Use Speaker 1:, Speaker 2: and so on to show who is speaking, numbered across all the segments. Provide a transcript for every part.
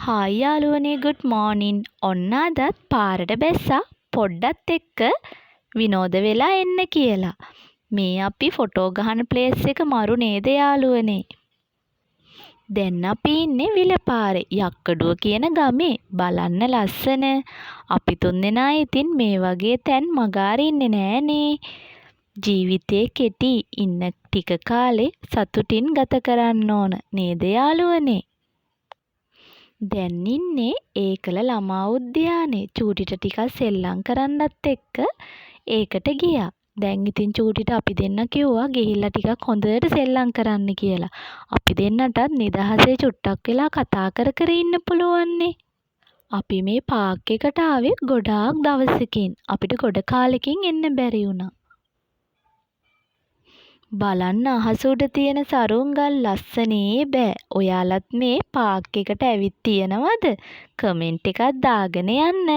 Speaker 1: Hi යාළුවනේ good morning. ඔන්න අදත් පාරට බැස්සා පොඩ්ඩත් එක්ක විනෝද වෙලා එන්න කියලා. මේ අපි ෆොටෝ ගහන ප්ලේස් එක මරු නේද යාළුවනේ? දැන් අපි ඉන්නේ විලපාරේ යක්කඩුව කියන ගමේ. බලන්න ලස්සන. අපි තුන්දෙනා ඉතින් මේ වගේ තැන් මගාරින්නේ නෑනේ. ජීවිතේ කෙටි ඉන්න ටික කාලේ සතුටින් ගත කරන්න ඕන නේද යාළුවනේ? දැන් ඉන්නේ ඒකල ළමා උද්‍යානේ. චූටිට ටිකක් සෙල්ලම් කරන්නත් එක්ක ඒකට ගියා. දැන් ඉතින් චූටිට අපි දෙන්න කිව්වා ගිහිල්ලා ටිකක් හොඳට සෙල්ලම් කරන්න කියලා. අපි දෙන්නටත් නිදහසේ චුට්ටක් වෙලා කතා කර කර ඉන්න පුළුවන්නේ. අපි මේ පාක් එකට ආවේ ගොඩාක් දවසකින්. අපිට ගොඩ කාලෙකින් එන්න බැරි වුණා. බලන්න අහස උඩ තියෙන සරුංගල් ලස්සනේ බෑ. ඔයාලත් මේ පාක් එකට ඇවිත් තියෙනවද? කමෙන්ට් එකක් දාගෙන යන්න.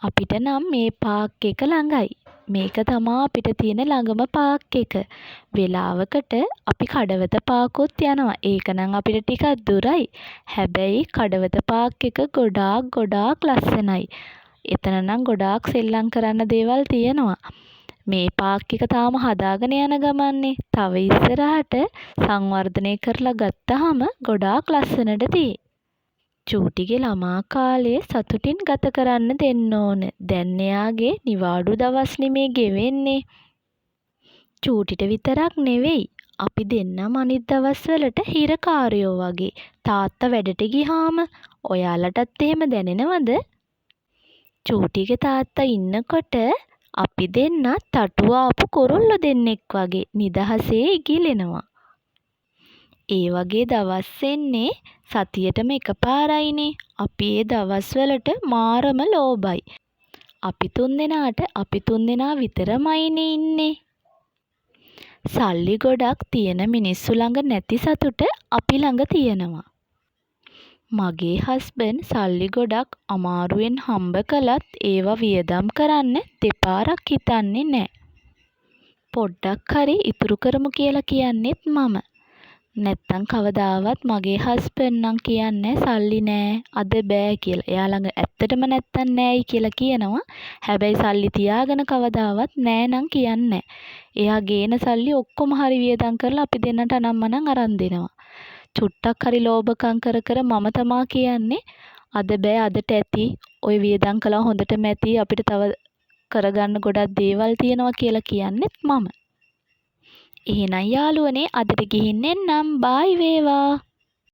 Speaker 1: අපිට නම් මේ පාක් එක ළඟයි. මේක තමා අපිට තියෙන ළඟම පාක් එක. වෙලාවකට අපි කඩවත පාකුත් යනවා. ඒක නම් අපිට ටිකක් දුරයි. හැබැයි කඩවත පාක් එක ගොඩාක් ලස්සනයි. එතන නම් ගොඩාක් සෙල්ලම් කරන්න දේවල් තියෙනවා. මේ පාක් එක තාම හදාගෙන යන ගමන්නේ. තව ඉස්සරහට සංවර්ධනය කරලා ගත්තාම ගොඩාක් ලස්සනට තියෙයි. චූටිගේ ළමා කාලේ සතුටින් ගත කරන්න දෙන්න ඕන. දැන් එයාගේ නිවාඩු දවස් නෙමේ ගෙවෙන්නේ. චූටිට විතරක් නෙවෙයි. අපි දෙන්නම අනිත් දවස්වලට හිරකාරයෝ වගේ. තාත්තා වැඩට ගියාම ඔයාලටත් එහෙම දැනෙනවද? චූටිගේ තාත්තා ඉන්නකොට අපි දෙන්න තටුව ආපු කුරුල්ලෝ දෙන්නෙක් වගේ නිදහසේ ඉගිලෙනවා. ඒ වගේ දවස් එන්නේ සතියටම එකපාරයිනේ. අපි ඒ දවස්වලට මාරම ලෝභයි. අපි තුන්දෙනා විතරමයිනේ ඉන්නේ. සල්ලි ගොඩක් තියෙන මිනිස්සු ළඟ නැති සතුට අපි ළඟ තියෙනවා. මගේ හස්බන්ඩ් සල්ලි ගොඩක් අමාරුවෙන් හම්බ කළත් ඒවා වියදම් කරන්න දෙපාරක් හිතන්නේ නෑ. පොඩ්ඩක් හරි ඉතුරු කරමු කියලා කියන්නෙත් මම. නැත්තම් කවදාවත් මගේ හස්බන්ඩ් නම් කියන්නේ සල්ලි නෑ අද බෑ කියලා. එයා ළඟ ඇත්තටම නැත්තම් නෑයි කියලා කියනවා. හැබැයි සල්ලි තියාගෙන කවදාවත් නෑ නම් කියන්නේ නෑ. එයා ගේන සල්ලි ඔක්කොම හරි වියදම් කරලා අපි දෙන්නට අනම්මනම් අරන් දෙනවා. චුට්ටක් හරි ලෝභකම් කර කර මම තමා කියන්නේ අද බෑ අදට ඇති. ඔය වියදම් කළා හොඳටම ඇති. අපිට තව කරගන්න ගොඩක් දේවල් තියෙනවා කියලා කියන්නෙත් මම. එහෙනම් යාළුවනේ අදට ගිහින් එන්නම්. බායි වේවා.